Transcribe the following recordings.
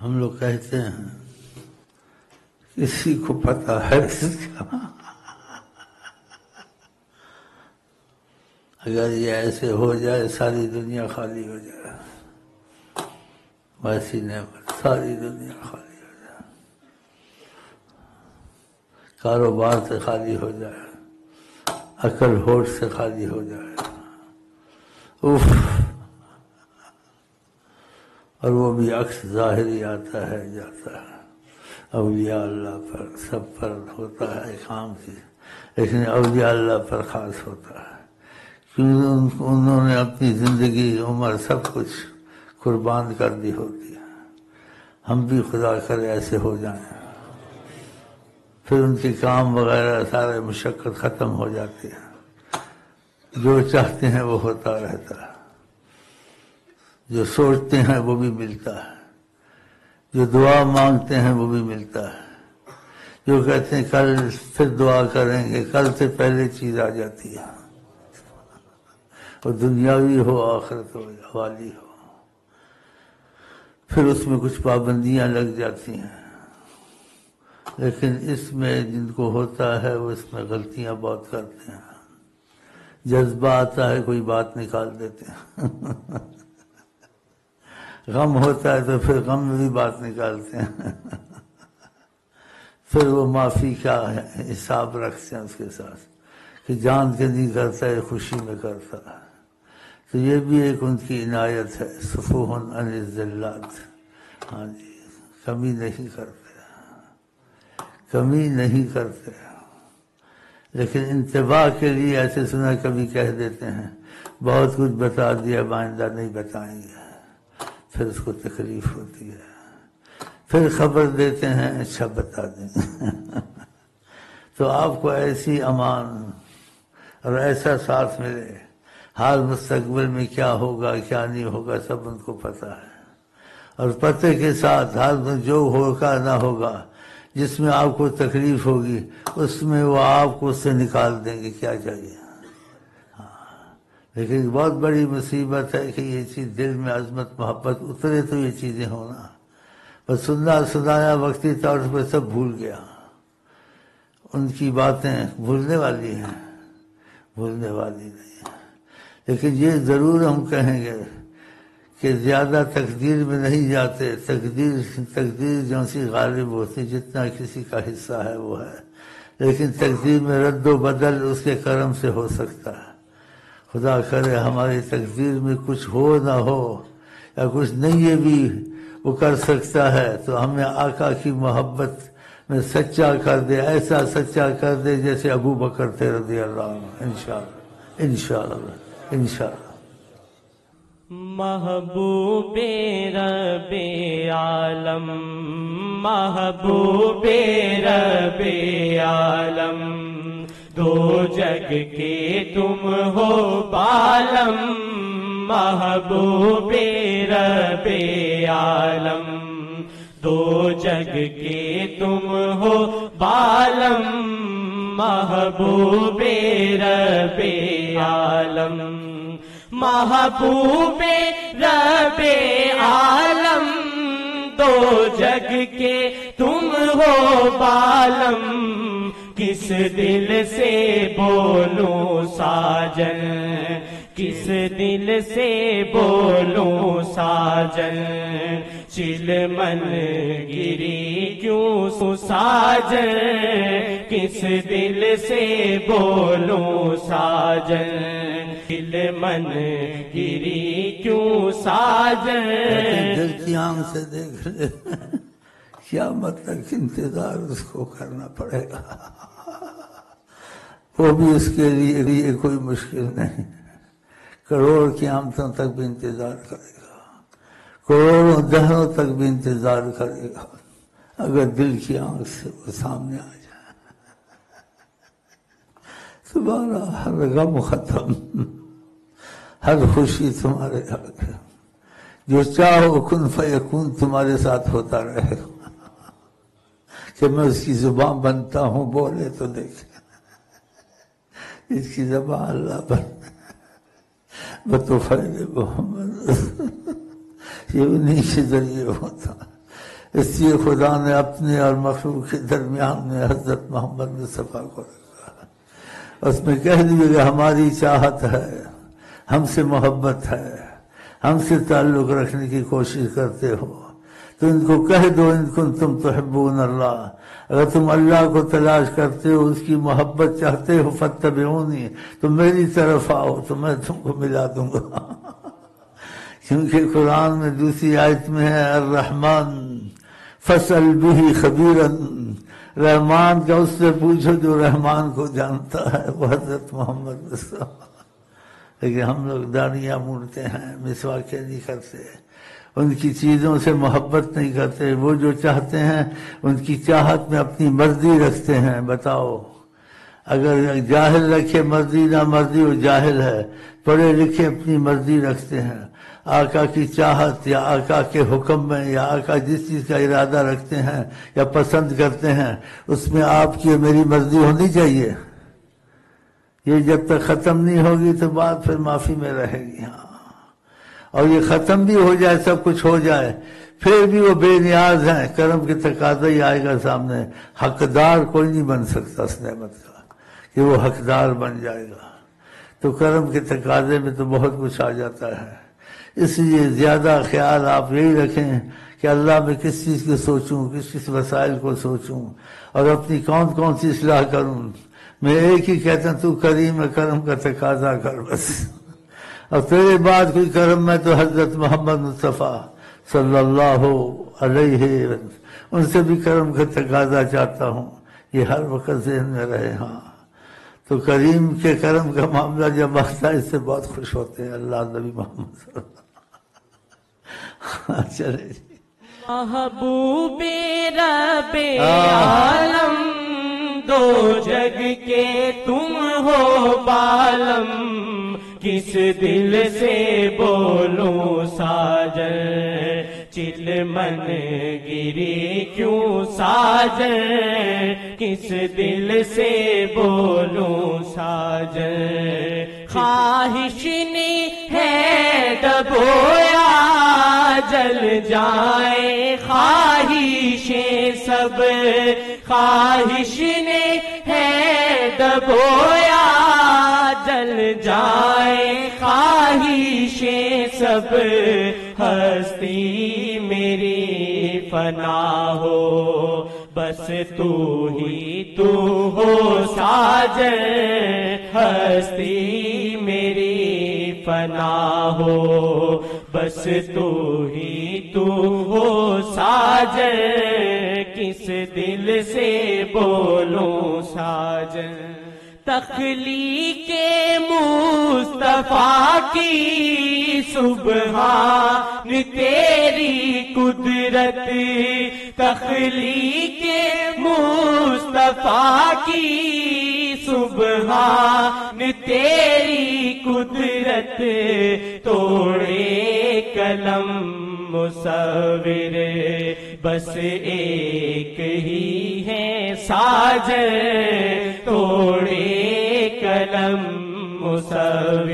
ہم لوگ کہتے ہیں کسی کو پتہ ہے اس کا، اگر یہ ایسے ہو جائے ساری دنیا خالی ہو جائے، ویسی نعمت ساری دنیا خالی ہو جائے، کاروبار سے خالی ہو جائے، عقل ہوش سے خالی ہو جائے، اف، اور وہ بھی عکس ظاہری آتا ہے جاتا ہے، اولیاء اللہ پر سب پر ہوتا ہے کام کی، لیکن اولیاء اللہ پر خاص ہوتا ہے کیونکہ انہوں نے اپنی زندگی عمر سب کچھ قربان کر دی ہوتی ہے۔ ہم بھی خدا کرے ایسے ہو جائیں، پھر ان کے کام وغیرہ سارے مشقت ختم ہو جاتی ہے، جو چاہتے ہیں وہ ہوتا رہتا ہے، جو سوچتے ہیں وہ بھی ملتا ہے، جو دعا مانگتے ہیں وہ بھی ملتا ہے، جو کہتے ہیں کل پھر دعا کریں گے، کل سے پہلے چیز آ جاتی ہے، اور دنیاوی ہو آخرت ہو والی ہو، پھر اس میں کچھ پابندیاں لگ جاتی ہیں، لیکن اس میں جن کو ہوتا ہے وہ اس میں غلطیاں بہت کرتے ہیں، جذبہ آتا ہے کوئی بات نکال دیتے ہیں، غم ہوتا ہے تو پھر غم میں بھی بات نکالتے ہیں، پھر وہ معافی کا حساب رکھتے ہیں اس کے ساتھ کہ جان کے نہیں کرتا ہے خوشی میں کرتا ہے، تو یہ بھی ایک ان کی عنایت ہے، صفوح عن الزلات، ہاں جی، کمی نہیں کرتے، کمی نہیں کرتے، لیکن انتباہ کے لیے ایسے سنا کبھی کہہ دیتے ہیں بہت کچھ بتا دیا آئندہ نہیں بتائیں گے، پھر اس کو تکلیف ہوتی ہے، پھر خبر دیتے ہیں اچھا بتا دیں تو آپ کو ایسی امان اور ایسا ساتھ ملے، حال مستقبل میں کیا ہوگا کیا نہیں ہوگا سب ان کو پتہ ہے، اور پتہ کے ساتھ حال میں جو ہوگا نہ ہوگا، جس میں آپ کو تکلیف ہوگی اس میں وہ آپ کو اس سے نکال دیں گے، کیا چاہیے۔ لیکن بہت بڑی مصیبت ہے کہ یہ چیز دل میں عظمت محبت اترے تو یہ چیزیں ہونا، بس سننا سنایا وقتی طور پر سب بھول گیا، ان کی باتیں بھولنے والی ہیں، بھولنے والی نہیں ہیں، لیکن یہ ضرور ہم کہیں گے کہ زیادہ تقدیر میں نہیں جاتے، تقدیر جو سی غالب ہوتی جتنا کسی کا حصہ ہے وہ ہے، لیکن تقدیر میں رد و بدل اس کے کرم سے ہو سکتا ہے، خدا کرے ہماری تقدیر میں کچھ ہو نہ ہو یا کچھ نہیں یہ بھی وہ کر سکتا ہے، تو ہمیں آقا کی محبت میں سچا کر دے، ایسا سچا کر دے جیسے ابو بکر تھے رضی اللہ عنہ، انشاءاللہ انشاءاللہ انشاءاللہ۔ محبوب رب عالم، محبوب رب عالم، دو جگ کے تم ہو بالم، محبوب رب عالم، دو جگ کے تم ہو بالم، محبوب رب عالم، محبوب رب عالم، دو جگ کے تم ہو بالم، کس دل سے بولوں ساجن، کس دل سے بولوں ساجن، چلمن گری کیوں ساجن، کس دل سے بولوں ساجن، چلمن گری کیوں ساجن۔ دل کی آنکھ سے دیکھ لے قیامت تک انتظار اس کو کرنا پڑے گا، وہ بھی اس کے لیے کوئی مشکل نہیں، کروڑ قیامتوں تک بھی انتظار کرے گا، کروڑوں دہروں تک بھی انتظار کرے گا، اگر دل کی آنکھ سے وہ سامنے آ جائے، تمہارا ہر غم ختم، ہر خوشی تمہارے حق ہے، جو چاہو کن فیکون تمہارے ساتھ ہوتا رہے گا، کہ میں اس کی زبان بنتا ہوں بولے تو دیکھ، اس کی زبان اللہ بن بطفیل محمد، یہ انہیں کے ذریعے ہوتا، اس لیے خدا نے اپنے اور مخلوق کے درمیان میں حضرت محمد مصطفیٰ کو رکھا، اس میں کہہ دیا کہ ہماری چاہت ہے، ہم سے محبت ہے، ہم سے تعلق رکھنے کی کوشش کرتے ہو تو ان کو کہہ دو ان کنتم تحبون اللہ، اگر تم اللہ کو تلاش کرتے ہو، اس کی محبت چاہتے ہو، فاتبعونی، تو میری طرف آؤ تو میں تم کو ملا دوں گا۔ کیونکہ قرآن میں دوسری آیت میں ہے الرحمن فاسأل بہ خبیرا، رحمان کا اس سے پوچھو جو رحمان کو جانتا ہے، وہ حضرت محمد مصطفیٰ۔ لیکن ہم لوگ داڑیاں مونڈتے ہیں، مسواکیں نہیں کرتے، ان کی چیزوں سے محبت نہیں کرتے، وہ جو چاہتے ہیں ان کی چاہت میں اپنی مرضی رکھتے ہیں۔ بتاؤ، اگر جاہل رکھے مرضی نہ مرضی وہ جاہل ہے، پڑھے لکھے اپنی مرضی رکھتے ہیں۔ آقا کی چاہت یا آقا کے حکم میں یا آقا جس چیز کا ارادہ رکھتے ہیں یا پسند کرتے ہیں اس میں آپ کی میری مرضی ہونی چاہیے۔ یہ جب تک ختم نہیں ہوگی تو بات پھر معافی میں رہے گی۔ ہاں، اور یہ ختم بھی ہو جائے، سب کچھ ہو جائے، پھر بھی وہ بے نیاز ہیں، کرم کے تقاضا ہی آئے گا سامنے، حقدار کوئی نہیں بن سکتا اس نعمت کا کہ وہ حقدار بن جائے گا۔ تو کرم کے تقاضے میں تو بہت کچھ آ جاتا ہے، اس لیے زیادہ خیال آپ یہی رکھیں کہ اللہ میں کس چیز کو سوچوں، کس وسائل کو سوچوں اور اپنی کون کون سی اصلاح کروں۔ میں ایک ہی کہتا ہوں تو کریم کرم کا تقاضا کر بس، اور تیرے بعد کوئی کرم میں تو حضرت محمد مصطفیٰ صلی اللہ علیہ وسلم ان سے بھی کرم کا تقاضا چاہتا ہوں، یہ ہر وقت ذہن میں رہے۔ ہاں، تو کریم کے کرم کا معاملہ جب آتا ہے اس سے بہت خوش ہوتے ہیں اللہ نبی محمد صلی اللہ علیہ وسلم۔ چلے جی، محبوب رب عالم دو جگ کے تم ہو بالم، کس دل سے بولوں ساجن، چلمن گری کیوں ساجن، کس دل سے بولوں ساجن، خواہش نہیں ہے دبویا جل جائے خواہشیں سب، خواہش نے ہے دبویا جل جائے خواہشیں سب، ہستی میری فنا ہو بس تو ہی تو ہو ساجن، ہستی میری فنا ہو بس تو ہی تو ہو ساجن، کس دل سے بولوں ساجن، تخلیق مصطفیٰ کی سبحان تیری قدرت، تخلیق مصطفیٰ کی سبحان تیری قدرت، توڑے قلم مصور بس ایک ہی ہے ساجن، توڑے قلم مصور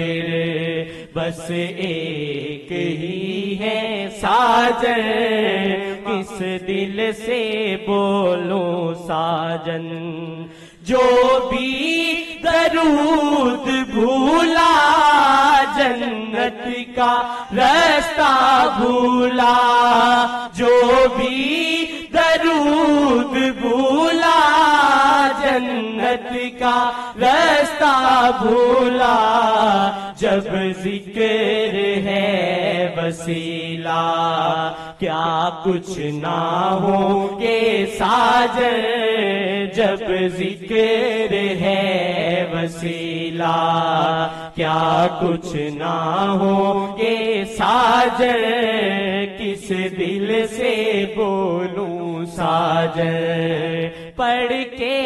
بس ایک ہی ہے ساجن، کس دل سے بولوں ساجن، جو بھی درود بھولا جنت کا راستہ بھولا، جو بھی درود بھولا جنت کا راستہ بھولا، جب ذکر ہے وسیلہ کیا کچھ نہ ہو کہ ساجن، جب ذکر ہے وسیلہ کیا کچھ نہ ہو کہ ساجن، کس دل سے بولوں ساجن، پڑھ کے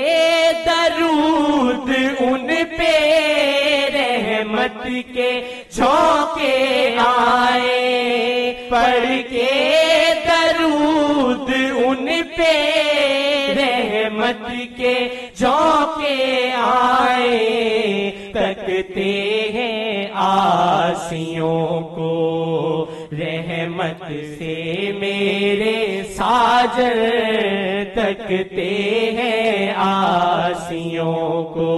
درود ان پہ رحمت کے جھونکے آئے، پڑھ کے درود ان پہ رحمت کے جھونکے آئے، تکتے ہیں آسیوں کو رحمت سے میرے ساجن تکتے ہیں آسیوں کو،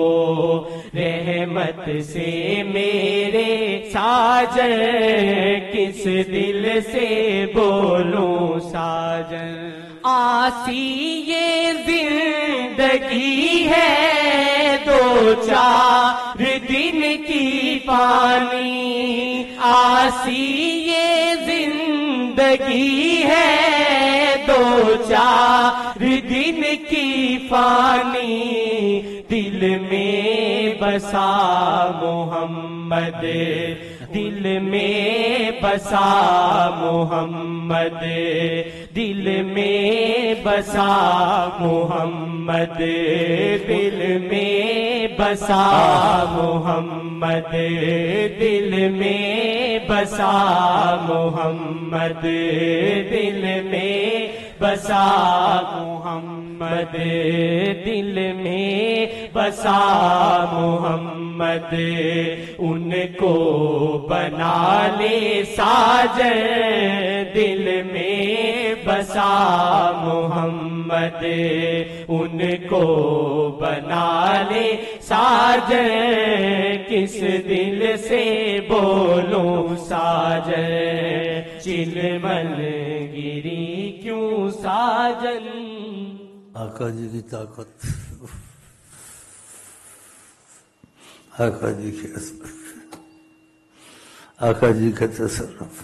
رحمت سے میرے ساجن کس دل سے بولوں ساجن۔ آسی یہ زندگی ہے دو چار دن کی پانی، آسی یہ زندگی ہے دو چار دن کی فانی، دل میں بسا محمد، دل میں بسا محمد، دل میں بسا محمد، دل میں بسا محمد، دل میں بسا محمد، دل میں بسا محمد، دل میں بسا محمد، ان کو بنا لے ساجن، دل میں بسا محمد، ان کو بنا لے ساجن، کس دل سے بولوں ساجن، چلمن گری کیوں ساجن۔ آقا جی کی طاقت، آقا جی کی عظمت، آقا جی کا تصرف،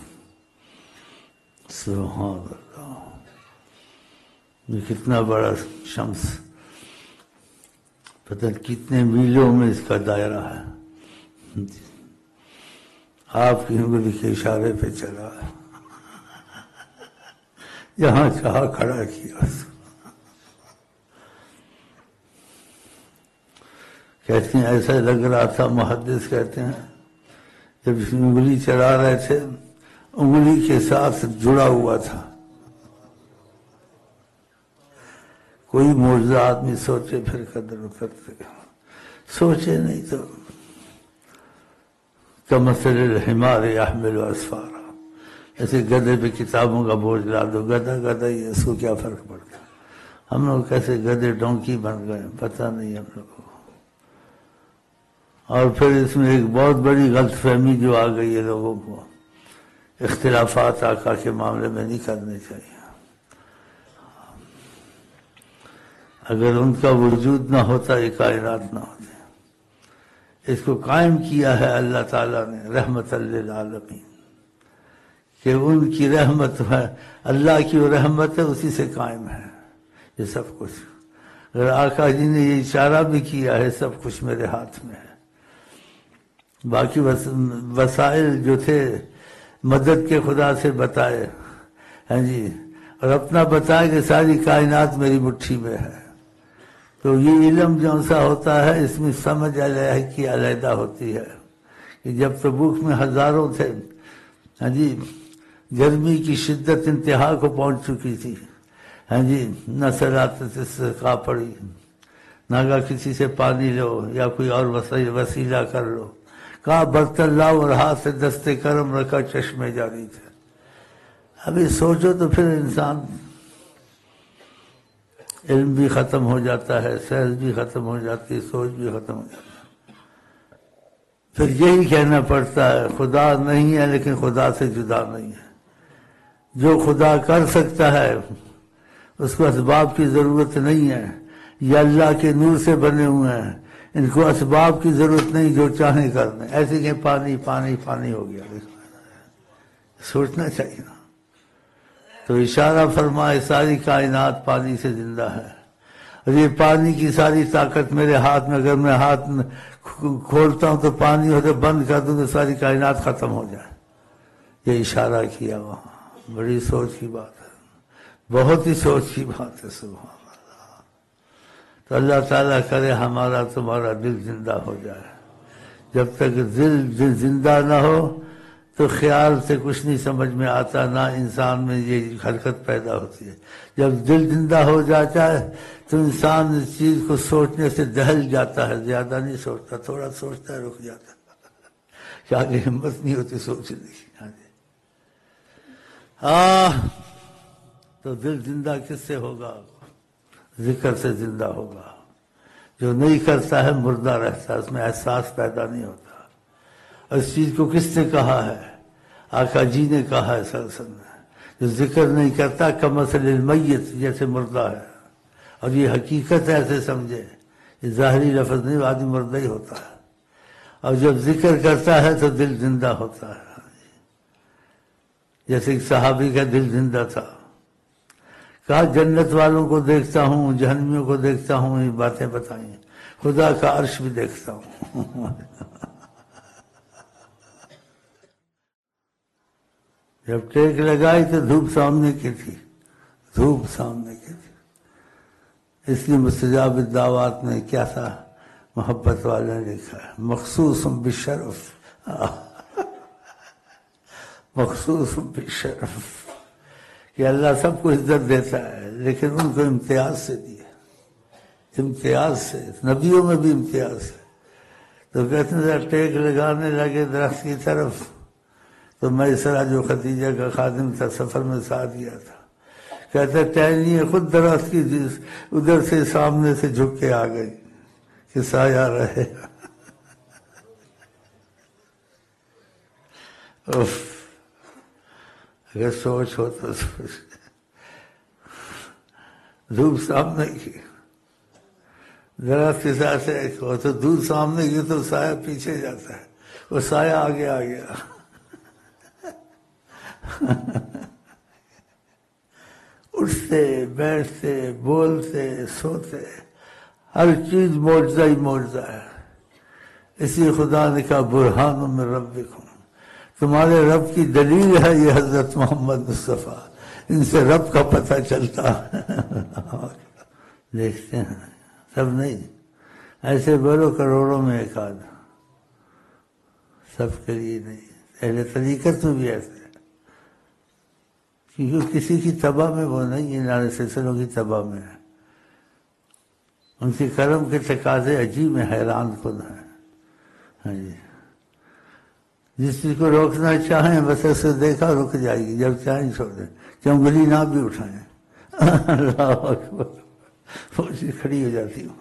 سبحان اللہ۔ یہ کتنا بڑا شمس، پتہ کتنے میلوں میں اس کا دائرہ ہے، آپ کی انگلی کے اشارے پہ چلا، جہاں چاہا کھڑا کیا۔ کہتے ہیں ایسا لگ رہا تھا، محدث کہتے ہیں جب اس میں انگلی چلا رہے تھے انگلی کے ساتھ جڑا ہوا تھا۔ کوئی معجزہ آدمی سوچے پھر قدر اترتے، سوچے نہیں تو کمثل الحمار یحمل اسفارا، ایسے گدھے پہ کتابوں کا بوجھ لا دو، گدھا گدھا ہی اس کو کیا فرق پڑتا۔ ہم لوگ کیسے گدھے ڈونکی بن گئے پتہ نہیں ہم لوگ کو۔ اور پھر اس میں ایک بہت بڑی غلط فہمی جو آ گئی ہے لوگوں کو، اختلافات آقا کے معاملے میں نہیں کرنے چاہیے۔ اگر ان کا وجود نہ ہوتا یہ کائنات نہ ہوتے۔ اس کو قائم کیا ہے اللہ تعالیٰ نے رحمت للعالمین، کہ ان کی رحمت ہے، اللہ کی وہ رحمت ہے، اسی سے قائم ہے یہ سب کچھ۔ اگر آقا جی نے یہ اشارہ بھی کیا ہے سب کچھ میرے ہاتھ میں ہے، باقی وسائل جو تھے مدد کے خدا سے بتائے، ہاں جی، اور اپنا بتائے کہ ساری کائنات میری مٹھی میں ہے۔ تو یہ علم جو سا ہوتا ہے اس میں سمجھ علیہ کی علیحدہ ہوتی ہے، کہ جب تبوک میں ہزاروں تھے، ہاں جی، گرمی کی شدت انتہا کو پہنچ چکی تھی، ہاں جی، نہ صلاۃ استسقاء پڑی، نہ کسی سے پانی لو یا کوئی اور وسیلہ کر لو، کہا برتن لاؤ اور ہاتھ سے دستے کرم رکھا، چشمے جاری تھے۔ ابھی سوچو تو پھر انسان علم بھی ختم ہو جاتا ہے، سحر بھی ختم ہو جاتی ہے، سوچ بھی ختم ہو جاتی ہے۔ پھر یہی کہنا پڑتا ہے خدا نہیں ہے لیکن خدا سے جدا نہیں ہے۔ جو خدا کر سکتا ہے اس کو اسباب کی ضرورت نہیں ہے، یہ اللہ کے نور سے بنے ہوئے ہیں، ان کو اسباب کی ضرورت نہیں، جو چاہیں کر دیں۔ ایسے کہ پانی پانی پانی ہو گیا، سوچنا چاہیے نا۔ تو اشارہ فرمائے ساری کائنات پانی سے زندہ ہے، اور یہ پانی کی ساری طاقت میرے ہاتھ میں، اگر میں ہاتھ کھولتا ہوں تو پانی ہو، تو بند کر دوں تو ساری کائنات ختم ہو جائے۔ یہ اشارہ کیا وہاں، بڑی سوچ کی بات ہے، بہت ہی سوچ کی بات ہے، سبحان اللہ۔ تو اللہ تعالیٰ کرے ہمارا تمہارا دل زندہ ہو جائے۔ جب تک دل زندہ نہ ہو تو خیال سے کچھ نہیں سمجھ میں آتا، نہ انسان میں یہ حرکت پیدا ہوتی ہے۔ جب دل زندہ ہو جاتا ہے تو انسان اس چیز کو سوچنے سے دہل جاتا ہے، زیادہ نہیں سوچتا، تھوڑا سوچتا ہے رک جاتا ہے، کہ آگے ہمت نہیں ہوتی سوچنے کی۔ تو دل زندہ کس سے ہوگا؟ ذکر سے زندہ ہوگا. جو نہیں کرتا ہے مردہ رہتا ہے، اس میں احساس پیدا نہیں ہوتا. اور اس چیز کو کس نے کہا ہے؟ آقا جی نے کہا ہے صلی اللہ علیہ وسلم نے. جو ذکر نہیں کرتا کمثل المیت، جیسے مردہ ہے. اور یہ حقیقت ایسے سمجھے، یہ ظاہری لفظ نہیں، آدمی مردہ ہی ہوتا ہے. اور جب ذکر کرتا ہے تو دل زندہ ہوتا ہے. جیسے ایک صحابی کا دل زندہ تھا، کہا جنت والوں کو دیکھتا ہوں، جہنمیوں کو دیکھتا ہوں، یہ باتیں بتائیں، خدا کا عرش بھی دیکھتا ہوں. جب ٹیک لگائی تو دھوپ سامنے کی تھی، دھوپ سامنے کی تھی. اس لیے مستجاب الدعوات میں کیا تھا؟ محبت والے نے لکھا ہے مخصوص بالشرف، مخصوص بالشرف، کہ اللہ سب کو عزت دیتا ہے لیکن ان کو امتیاز سے دیا، امتیاز سے. نبیوں میں بھی امتیاز ہے. تو کہتے ہیں ٹیک لگانے لگے درخت کی طرف، تو میں اسرا جو خدیجہ کا خادم تھا سفر میں ساتھ گیا تھا، کہتے ٹہنی خود درخت کی ادھر سے سامنے سے جھک کے آ گئی کہ سایہ رہے. اگر سوچ ہو تو سوچ. دھوپ سامنے کی، درخت کے ساتھ ہو تو دودھ سامنے کی تو سایہ پیچھے جاتا ہے، وہ سایہ آگے آ گیا. اٹھتے بیٹھتے بولتے سوتے ہر چیز معجزہ ہی معجزہ ہے. اسی خدا نے کہا برہان من ربکم، تمہارے رب کی دلیل ہے یہ حضرت محمد مصطفیٰ، ان سے رب کا پتہ چلتا ہے. دیکھتے ہیں سب نہیں، ایسے بولو کروڑوں میں ایک آدھ، سب کے لیے نہیں. اہل طریقت میں بھی ایسے، کیونکہ کسی کی تباہ میں وہ نہیں ہے، نارے سلسلوں کی تباہ میں ہے. ان کے کرم کے تقاضے عجیب ہیں، حیران کن ہیں. ہاں جی، جس چیز کو روکنا چاہیں بس اسے دیکھا رک جائے گی، جب چاہیں چھوڑ دیں، چنگلی نہ بھی اٹھائیں. اللہ اکبر، وہ چیز کھڑی ہو جاتی ہوں.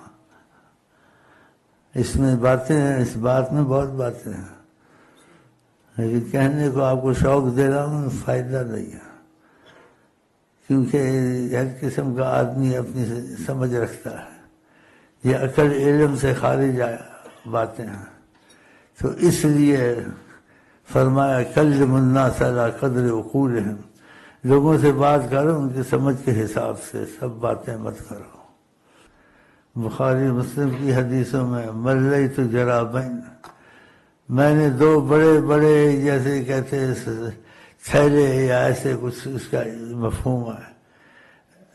اس میں باتیں ہیں، اس بات میں بہت باتیں ہیں، لیکن کہنے کو آپ کو شوق دے رہا ہوں، فائدہ نہیں ہے. کیونکہ ہر قسم کا آدمی اپنی سمجھ رکھتا ہے، یہ عقل علم سے خارج باتیں ہیں. تو اس لیے فرمایا کلم الناس علی قدر عقولہم، لوگوں سے بات کرو ان کی سمجھ کے حساب سے، سب باتیں مت کرو. بخاری مسلم کی حدیثوں میں ملیت جرابین، میں نے دو بڑے بڑے جیسے کہتے تھیلے یا ایسے کچھ اس کا مفہوم ہے،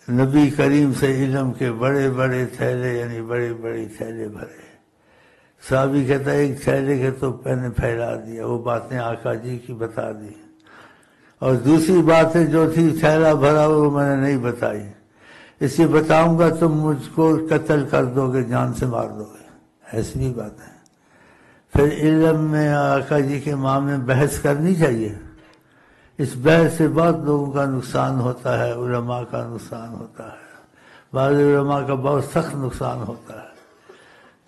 نبی کریم سے علم کے بڑے بڑے تھیلے، یعنی بڑے بڑے تھیلے بھرے. صحابی کہتا ہے ایک تھیلے کے تو میں نے پھیلا دیا، وہ باتیں آقا جی کی بتا دی، اور دوسری باتیں جو تھی تھیلا بھرا وہ میں نے نہیں بتائی. اس لیے بتاؤں گا تم مجھ کو قتل کر دو گے، جان سے مار دو گے. ایسی بھی باتیں. پھر علم میں آقا جی کے معاملے میں بحث کرنی چاہیے. اس بحث سے بہت لوگوں کا نقصان ہوتا ہے، علماء کا نقصان ہوتا ہے، بعض علماء کا بہت سخت نقصان ہوتا ہے.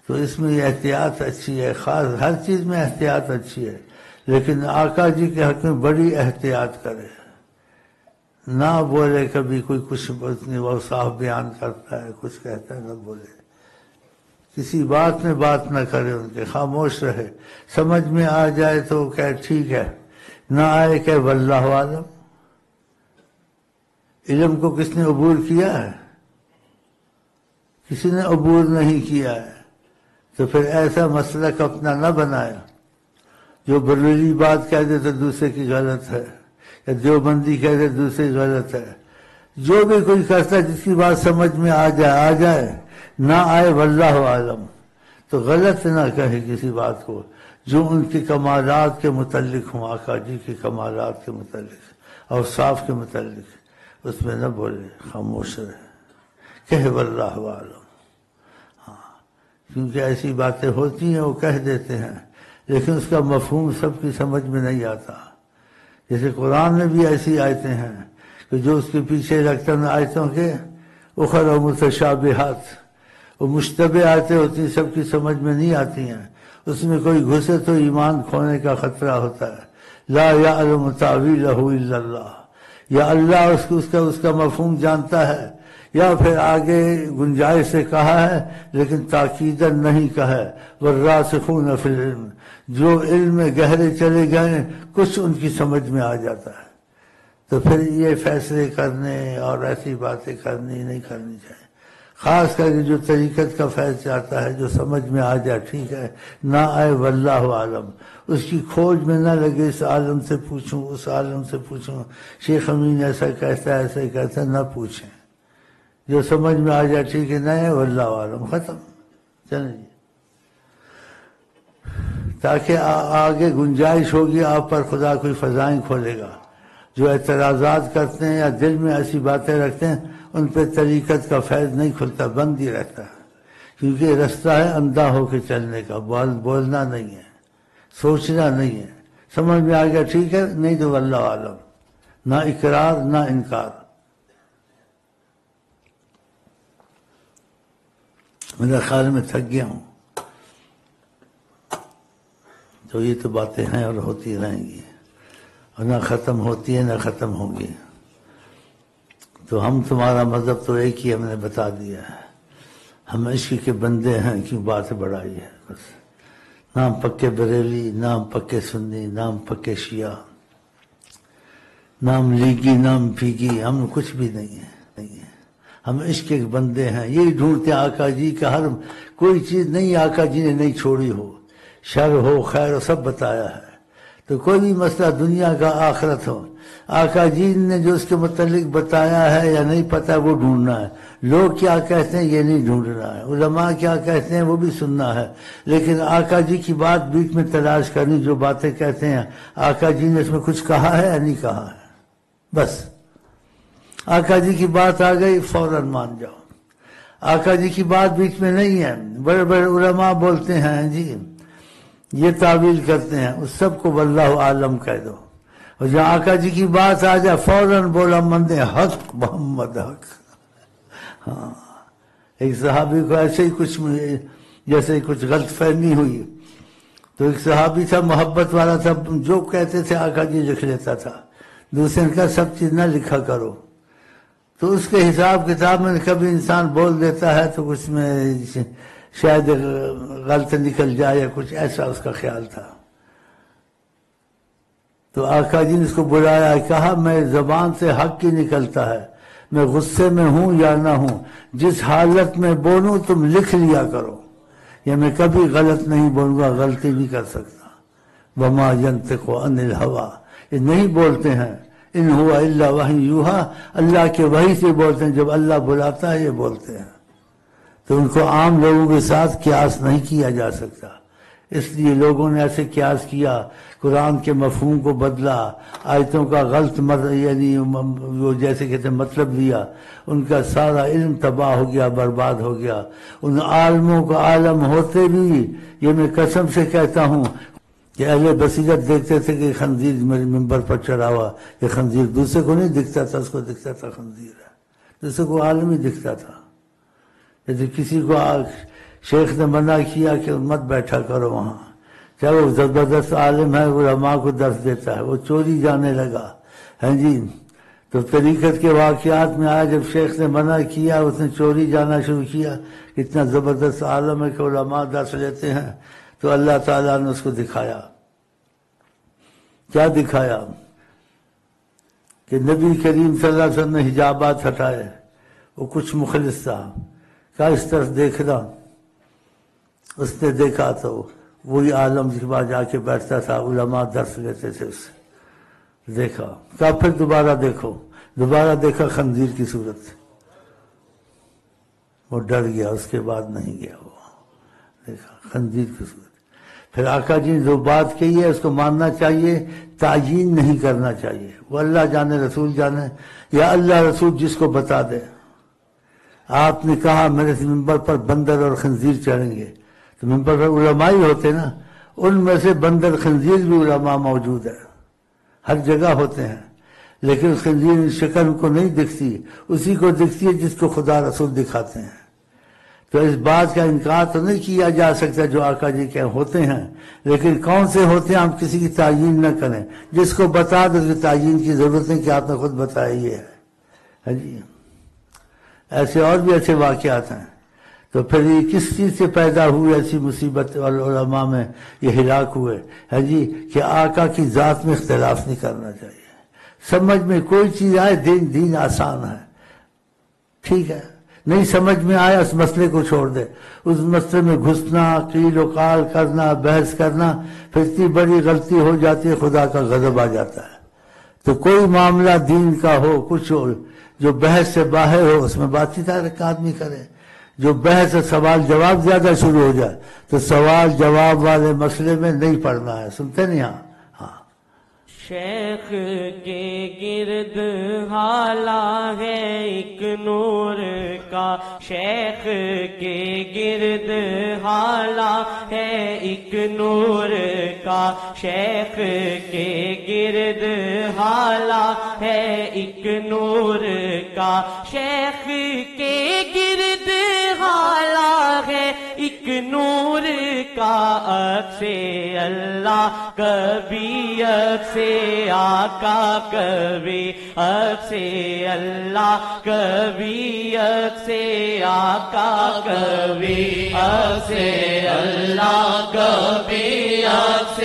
تو اس میں یہ احتیاط اچھی ہے، خاص ہر چیز میں احتیاط اچھی ہے، لیکن آقا جی کے حق میں بڑی احتیاط کرے. نہ بولے کبھی کوئی کچھ وہ صاف بیان کرتا ہے کچھ کہتا ہے، نہ بولے، کسی بات میں بات نہ کرے، ان کے خاموش رہے. سمجھ میں آ جائے تو کہ ٹھیک ہے، نہ آئے کہ واللہ عالم. علم کو کس نے عبور کیا ہے؟ کسی نے عبور نہیں کیا ہے. تو پھر ایسا مسلک اپنا نہ بنایا جو بریلوی بات کہہ دے تو دوسرے کی غلط ہے، یا دیوبندی کہہ دے دوسرے کی غلط ہے. جو بھی کوئی کرتا ہے جس کی بات سمجھ میں آ جائے، نہ آئے واللہ عالم، تو غلط نہ کہے کسی بات کو جو ان کے کمالات کے متعلق ہوں، آقا جی کے کمالات کے متعلق اور صاف کے متعلق، اس میں نہ بولے، خاموش رہے، کہے واللہ عالم. کیونکہ ایسی باتیں ہوتی ہیں وہ کہہ دیتے ہیں، لیکن اس کا مفہوم سب کی سمجھ میں نہیں آتا. جیسے قرآن میں بھی ایسی آیتیں ہیں کہ جو اس کے پیچھے لگتا ہے آیتوں کے اخر و متشابہات، وہ مشتبہ آیتیں ہوتی ہیں، سب کی سمجھ میں نہیں آتی ہیں، اس میں کوئی گھسے تو ایمان کھونے کا خطرہ ہوتا ہے۔ لا یعلم تاویلہ الا اللہ، یا اللہ اس کا مفہوم جانتا ہے، یا پھر آگے گنجائش سے کہا ہے لیکن تاکیداً نہیں کہا ہے۔ والراسخون فی العلم، جو علم میں گہرے چلے گئے کچھ ان کی سمجھ میں آ جاتا ہے۔ تو پھر یہ فیصلے کرنے اور ایسی باتیں کرنی نہیں کرنی چاہیے، خاص کر کے جو طریقت کا فیض چاہتا ہے، جو سمجھ میں آ جائے ٹھیک ہے، نہ آئے واللہ عالم، اس کی کھوج میں نہ لگے اس عالم سے پوچھوں اس عالم سے پوچھوں، شیخ امین ایسا کہتا ہے ایسا ہی کہتا ہے، نہ پوچھیں، جو سمجھ میں آ جائے ٹھیک ہے، نہ ہے واللہ عالم، ختم، چلیں جی، تاکہ آگے گنجائش ہوگی آپ پر خدا کوئی فضائیں کھولے گا۔ جو اعتراضات کرتے ہیں یا دل میں ایسی باتیں رکھتے ہیں ان پہ طریقت کا فیض نہیں کھلتا، بند ہی رہتا ہے، کیونکہ رستہ ہے اندھا ہو کے چلنے کا، بولنا نہیں ہے، سوچنا نہیں ہے، سمجھ میں آ گیا ٹھیک ہے، نہیں تو واللہ عالم، نہ اقرار نہ انکار۔ میرے خیال میں تھک گیا ہوں، تو یہ تو باتیں ہیں اور ہوتی رہیں گی، اور نہ ختم ہوتی ہے نہ ختم ہوگی۔ تو ہم تمہارا مذہب تو ایک ہی ہم نے بتا دیا ہے، ہم عشق کے بندے ہیں، کیوں بات بڑھائی ہے، بس نام پکے بریلی، نام پکے سنی، نام پکے شیعہ، نام لیگی نام پھیگی، ہم کچھ بھی نہیں ہے، ہم عشق کے بندے ہیں، یہی ڈھونڈتے ہیں آقا جی کا، ہر کوئی چیز نہیں آقا جی نے نہیں چھوڑی ہو، شر ہو خیر ہو سب بتایا ہے، تو کوئی بھی مسئلہ دنیا کا آخرت ہو، آقا جی نے جو اس کے متعلق بتایا ہے یا نہیں پتا وہ ڈھونڈنا ہے، لوگ کیا کہتے ہیں یہ نہیں ڈھونڈنا ہے، علماء کیا کہتے ہیں وہ بھی سننا ہے، لیکن آقا جی کی بات بیچ میں تلاش کرنی، جو باتیں کہتے ہیں آقا جی نے اس میں کچھ کہا ہے یا نہیں کہا ہے، بس آقا جی کی بات آ گئی فوراً مان جاؤ، آقا جی کی بات بیچ میں نہیں ہے، بڑے بڑے علماء بولتے ہیں جی یہ تعویل کرتے ہیں، اس سب کو واللہ عالم کہہ دو، اور جہاں آقا جی کی بات آ جائے فوراً بولا مند حق محمد حق۔ ہاں ایک صحابی کو ایسے ہی کچھ جیسے کچھ غلط فہمی ہوئی، تو ایک صحابی تھا محبت والا تھا، جو کہتے تھے آقا جی لکھ لیتا تھا، دوسرے نے کہا سب چیز نہ لکھا کرو، تو اس کے حساب کتاب میں کبھی انسان بول دیتا ہے تو اس میں شاید غلط نکل جائے یا کچھ ایسا اس کا خیال تھا، تو آقا جی نے اس کو بلایا، کہا میں زبان سے حق ہی نکلتا ہے، میں غصے میں ہوں یا نہ ہوں، جس حالت میں بولوں تم لکھ لیا کرو، یا میں کبھی غلط نہیں بولوں گا، غلطی نہیں کر سکتا، وما ينطق عن الهوى، یہ نہیں بولتے ہیں، ان هو الا وحی یوحی، اللہ کے وحی سے بولتے ہیں، جب اللہ بلاتا ہے یہ بولتے ہیں، تو ان کو عام لوگوں کے ساتھ قیاس نہیں کیا جا سکتا، اس لیے لوگوں نے ایسے قیاس کیا، قرآن کے مفہوم کو بدلا، آیتوں کا غلط یعنی وہ جیسے کہتے ہیں مطلب لیا، ان کا سارا علم تباہ ہو گیا، برباد ہو گیا، ان عالموں کا عالم ہوتے بھی، یہ میں قسم سے کہتا ہوں کہ اہل بصیرت دیکھتے تھے کہ خنزیر میرے ممبر پر چڑھا ہوا، یہ خنزیر دوسرے کو نہیں دکھتا تھا، اس کو دکھتا تھا خنزیر ہے، دوسرے کو عالم ہی دکھتا تھا، جیسے کسی کو شیخ نے منع کیا کہ مت بیٹھا کرو وہاں، چاہے وہ زبردست عالم ہے، علماء کو درس دیتا ہے، وہ چوری جانے لگا، ہاں جی، تو طریقت کے واقعات میں آیا جب شیخ نے منع کیا اس نے چوری جانا شروع کیا، اتنا زبردست عالم ہے کہ علماء درس لیتے ہیں، تو اللہ تعالیٰ نے اس کو دکھایا، کیا دکھایا کہ نبی کریم صلی اللہ علیہ وسلم نے حجابات ہٹائے، وہ کچھ مخلص تھا، کہا اس طرف دیکھنا، اس نے دیکھا تو وہی عالم کے بعد جا کے بیٹھتا تھا، علماء درس لیتے تھے اس سے، دیکھا، کہا پھر دوبارہ دیکھو، دوبارہ دیکھا خنزیر کی صورت، وہ ڈر گیا، اس کے بعد نہیں گیا، وہ دیکھا خنزیر کی صورت۔ پھر آقا جی نے جو بات کہی ہے اس کو ماننا چاہیے، تعیین نہیں کرنا چاہیے، وہ اللہ جانے رسول جانے، یا اللہ رسول جس کو بتا دے۔ آپ نے کہا میرے ممبر پر بندر اور خنزیر چڑھیں گے، تو ممبر پر علماء ہی ہوتے نا، ان میں سے بندر خنزیر بھی علماء موجود ہے، ہر جگہ ہوتے ہیں، لیکن اس خنزیر کی شکل کو نہیں دکھتی، اسی کو دکھتی ہے جس کو خدا رسول دکھاتے ہیں۔ تو اس بات کا انکار تو نہیں کیا جا سکتا جو آقا جی کے ہوتے ہیں، لیکن کون سے ہوتے ہیں ہم کسی کی تعیین نہ کریں، جس کو بتا دو کہ تعیین کی ضرورت نہیں کہ آپ نے خود بتایا یہ ہے جی۔ ایسے اور بھی ایسے واقعات ہیں۔ تو پھر یہ کس چیز سے پیدا ہوئے ایسی مصیبت، اور علماء میں یہ ہلاک ہوئے ہے جی کہ آقا کی ذات میں اختلاف نہیں کرنا چاہیے۔ سمجھ میں کوئی چیز آئے، دین آسان ہے، ٹھیک ہے، نہیں سمجھ میں آیا اس مسئلے کو چھوڑ دے، اس مسئلے میں گھسنا، قیل و قال کرنا، بحث کرنا، پھر اتنی بڑی غلطی ہو جاتی ہے، خدا کا غضب آ جاتا ہے۔ تو کوئی معاملہ دین کا ہو، کچھ ہو جو بحث سے باہر ہو، اس میں بات چیت آدمی کرے۔ جو بحث سوال جواب زیادہ شروع ہو جائے تو سوال جواب والے مسئلے میں نہیں پڑنا ہے، سنتے نہیں؟ ہاں شیخ کے گرد حالہ ہے ایک نور کا، شیخ کے گرد حالہ ہے ایک نور کا، شیخ کے گرد حالہ ہے ایک نور کا، شیخ کے گرد حالہ ہے ایک نور کا، عکس اللہ کبھی عکس آقا کبھی عکس اللہ کبھی عکس آقا کبھی عکس اللہ کبھی عکس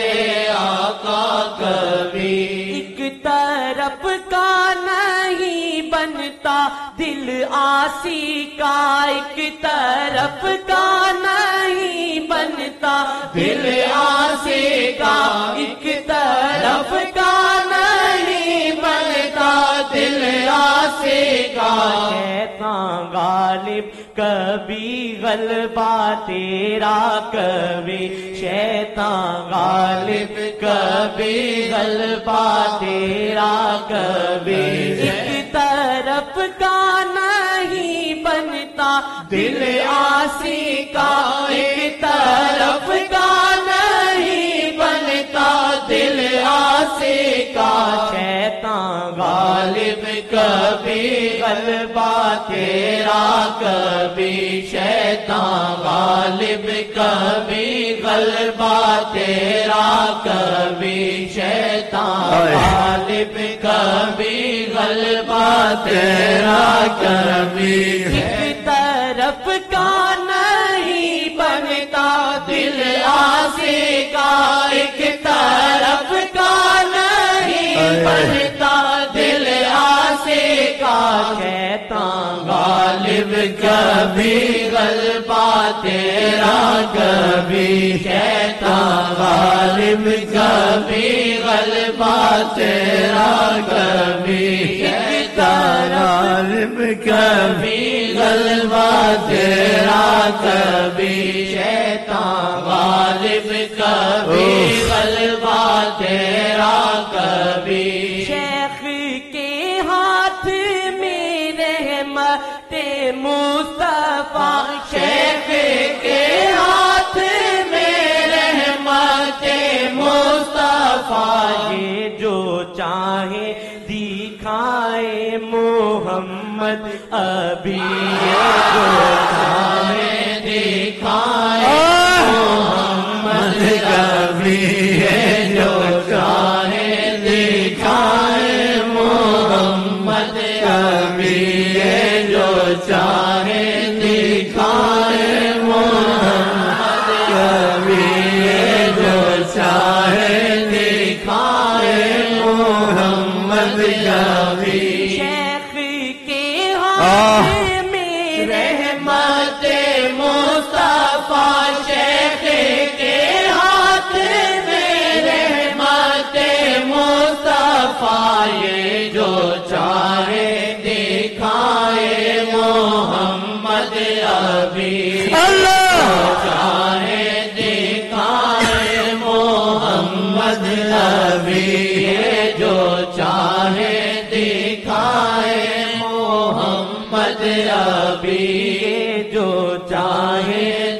آقا کبھی۔ ایک طرف کا نہیں بنتا دل آسی کا، ایک طرف کا نہیں بنتا دل آسی کا، ایک طرف کا نہیں بنتا دل آسی کا، شیطان غالب کبھی غلبہ تیرا کبھی، شیطان غالب کبھی غلبہ تیرا کبھی، ایک طرف کا نہیں بنتا دل آسی کا، ایک طرف کا نہیں بنتا دل آسی کا، شیطان غالب کبھی غلبہ تیرا کبھی، شیطان غالب کبھی غلبہ تیرا کبھی، شیطان غالب کبھی غلبہ تیرا کبھی، ایک طرف کا نہیں بنتا دل آسی کا، ایک طرف کا نہیں بنتا دل آسی کا، شیطان غالب کبھی غلبہ تیرا کبھی، شیطان غالب کبھی غلبہ تیرا کبھی، شیطان غالب کبھی غلبہ تیرا کبھی، شیطان غالب کبھی غلبہ تیرا کبھی۔ شیخ کے ہاتھ میں رحمت مصطفیٰ، شیخ کے ہاتھ میں رحمت مصطفیٰ، یہ جو چاہے دکھائے محمد ابھی، یہ جو چاہے دکھائے محمد ابھی، یہ جو چاہے دکھائے محمد ابھی، یہ جو چاہے دکھائے محمد ابھی، یہ جو چاہے دکھائے محمد ابھی، شیخ کے ہاتھ میں رحمت مصطفیٰ، شیخ کے ہاتھ میں رحمت مصطفیٰ، یہ جو چاہے دکھائے محمد ابھی، اللہ چاہے دکھائے محمد ابھی، یہ جو چاہے دکھائے محمد ابھی، یہ جو چاہے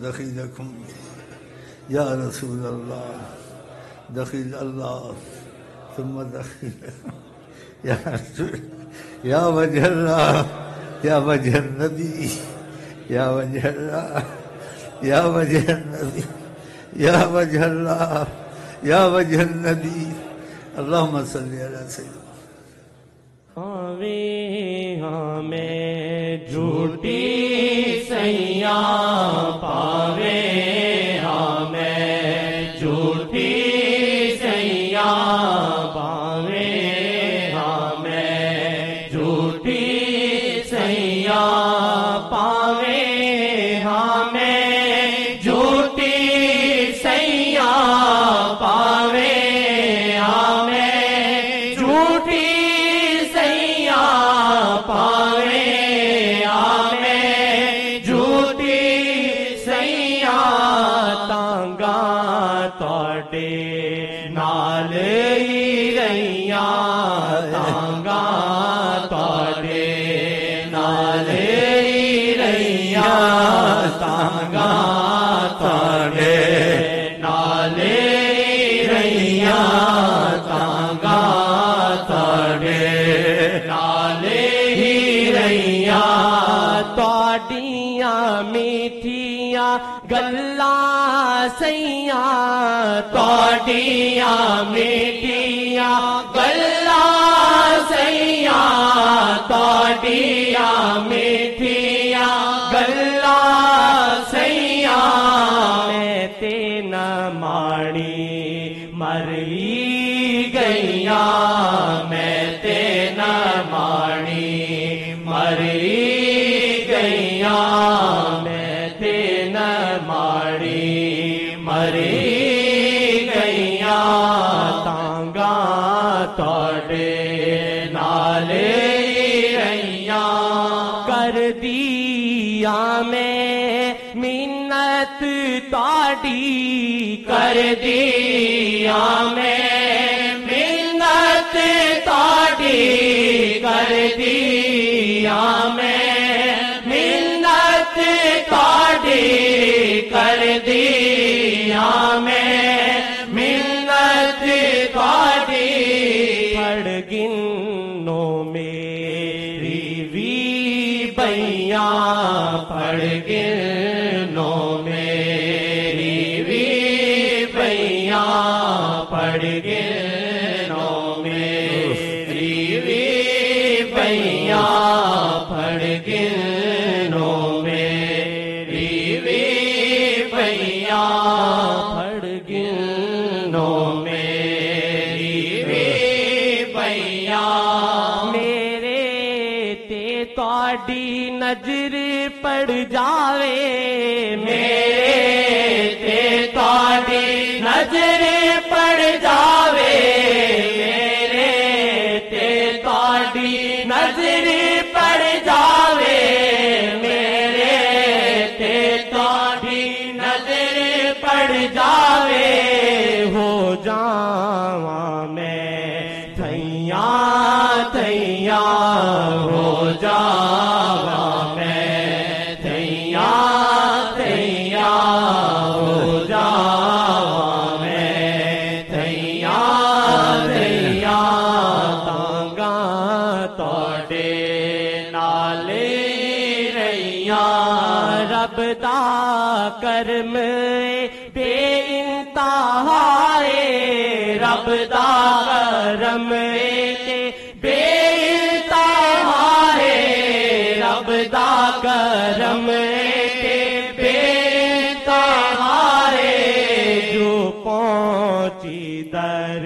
دخیلکم یا رسول اللہ دخیل اللہ ثم دخیلکم یا رسول یا وجہ اللہ یا وجہ النبی یا وجہ اللہ یا وجہ النبی یا وجہ اللہ یا وجہ النبی اللہم صلی علی سیدنا پاوے ہمیں جھوٹی سیاں پاوے ہمیں جھوٹی سیاں پاوے ہمیں جھوٹی سیاں پاوے ہمیں جھوٹی سیاں پاوے ہمیں جھوٹی پاوے آمیں جھوٹی سیاں تانگا توڑے نال ہی رہیاں تانگا توڑے نال ہی رہیاں تانگا توڑے نال ہی رہیاں تانگا توڑے توڑیاں میٹھیاں گلاں سیاں توڑیاں میٹھیاں گلاں سیاں توڑیاں میٹھیاں گلاں سیاں میں تے نہ ماڑی مری گئیاں میں تے نہ ماڑی مری گئیاں میں تے نہ ماڑی مری گئیاں تانگا توڑے نالے رہیاں کر دیا میں منت توڑی کر دیا میں منت توڑی کر دیا میں منت توڑی کر دیا میں منت توڑی پڑ گنوں میری وی بیاں پڑ گنوں میری وی بیاں پڑ گنوں میری وی بیاں پڑ گنوں میری وی بیاں پڑ گنوں میری وی بیاں میرے تے توڑی نظر پڑ جاوے میرے تے توڑی نظر پڑ جاوے میرے تے توڑی نظر پڑ جاوے میرے تے توڑی نظر پڑ جاوے ہو جاواں میں تھیاں تھیاں ہو جاواں میں تھیاں تھیاں ہو جاواں میں تھیاں تھیاں تانگا توڑے نالے رہیاں رب دا کرم بے انتہا ہے رب دا کرم بے انتہا ہے رب دا کرم بے انتہا ہے جو پہنچی در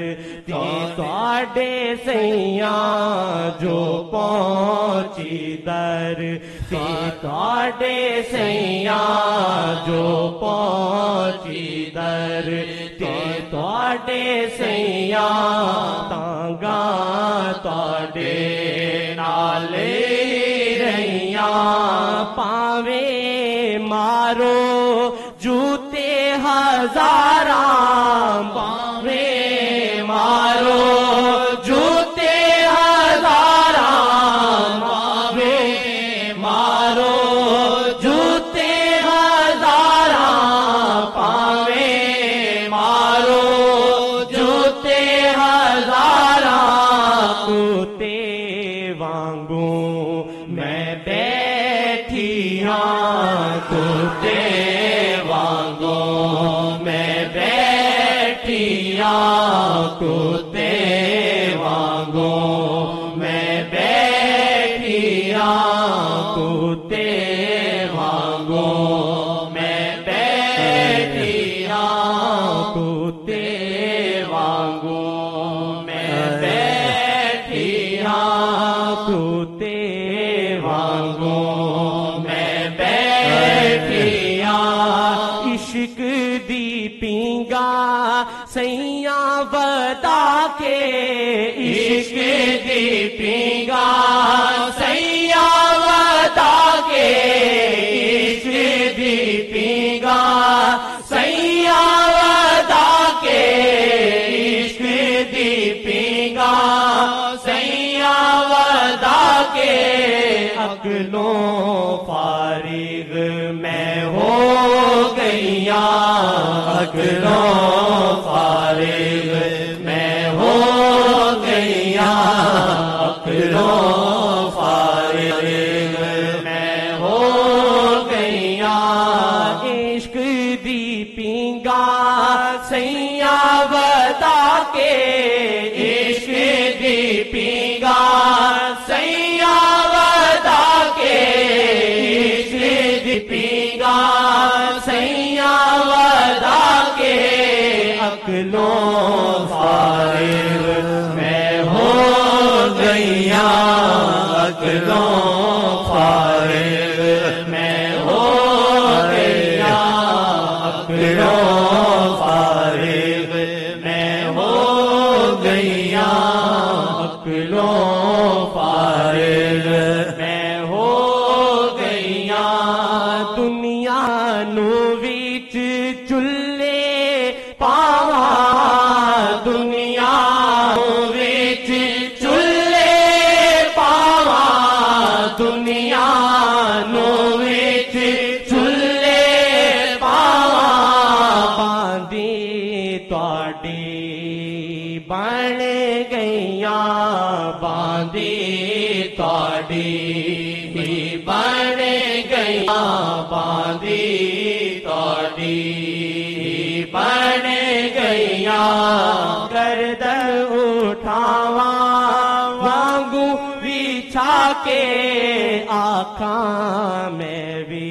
توڑے سیاں جو پہنچی در توڑے سیاں جو پہنچی در توڑے سیاں تانگا توڑے نالے رہیاں پاوے مارو جوتے ہزاراں پاوے مارو جوتے ہزاراں پاوے مارو جوتے ہزاراں بیٹھیاں کتے وانگو میں بیٹھیاں کتے وانگو میں بیٹھیاں کتے وانگو میں بیٹھیاں کتے وانگو میں بیٹھیاں کتے وانگو میں بیٹھیاں عشق دی پینگا سیاں بتا کے عشق دی پینگا سیاں بتا کے عشق دی پینگا سیاں بتا کے عشق دی پینگا سیاں بتا کے عقلوں فارغ میں ہو گئیاں عقلوں فارغ میں ہو گئیاں عقلوں فارغ میں ہو گئیاں عشق دی پینگا سیاں بتا کے عشق دی پینگا سیاں بتا کے عشق دی پینگا سیاں بتا کے عقلوں فارغ میں ہو گئیاں عقلوں فارغ میں ہو گئیاں عقلوں فارغ میں ہو گئیاں عقلوں فارغ میں ہو گئیاں دنیا نو وچ چلے پاواں دنیا وچ چلے پاواں دنیا نو وچ چلے پاواں باندی تواڈی بن گئیاں باندی تواڈی بن گئیاں باندی تواڈی بن گئیاں گردن اٹھاواں وانگو بچھا کے آنکھاں میں بھی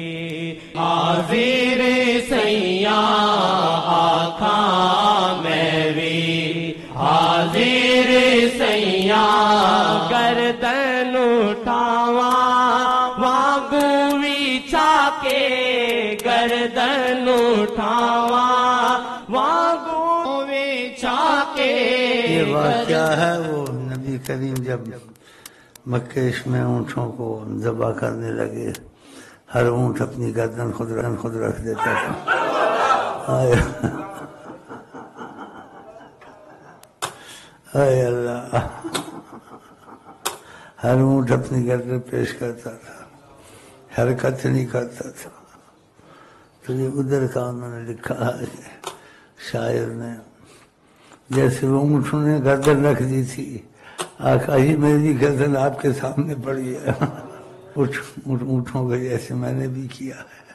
حاضر سیاں آنکھاں میں بھی حاضر سیاں گردن اٹھاواں وانگو بچھا کے گردن اٹھاواں وانگو بچھا کے یہ واقعہ ہے وہ نبی کریم جب مکہ میں اونٹوں کو ذبح کرنے لگے ہر اونٹ اپنی گردن خود رکھ دیتا تھا اے اللہ ہر اونٹ اپنی گردن پیش کرتا تھا حرکت نہیں کرتا تھا تو یہ ادھر کا انہوں نے لکھا ہے شاعر نے جیسے وہ اونٹوں نے گردن رکھ دی تھی آقا ہی میری گردن آپ کے سامنے پڑی ہے اونٹوں کے جیسے میں نے بھی کیا ہے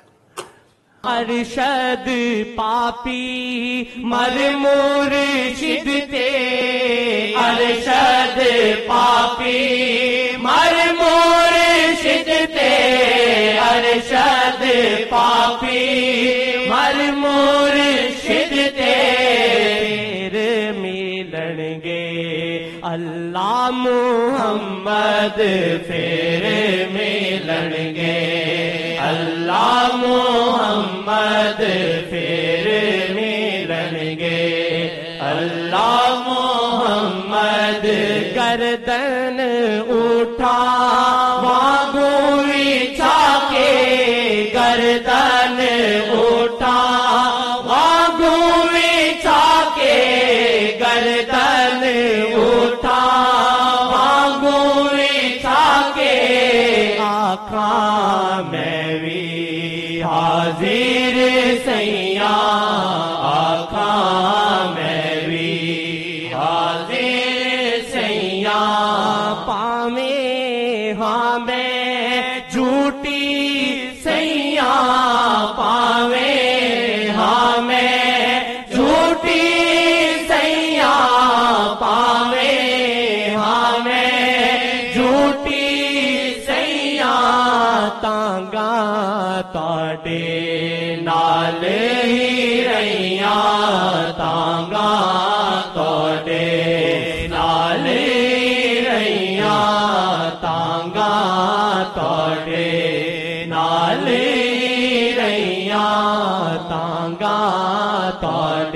ارشد پاپی مر مرشد تے ارشد پاپی مر مرشد تے ارشد پاپی مر مرشد تے ملن گے اللہ محمد پھر ملن گے اللہ محمد پھر ملن گے اللہ محمد گردن اٹھا وانگو بچھا کے گردن اٹھا وانگو بچھا کے گردن اٹھا وانگو بچھا کے آنکھاں میں بھی حاضر سیاں آنکھاں میں بھی حاضر سیاں پاویں ہاں میں جھوٹی سیاں پاوے ہمیں جھوٹی سیاں پاوے ہمیں جھوٹی سیاں تانگا تاڈے نال ہی رہیاں تانگا تاڈے نال ہی رہیاں تانگا تاڈے نال ہی رہیاں تانگا تاڈے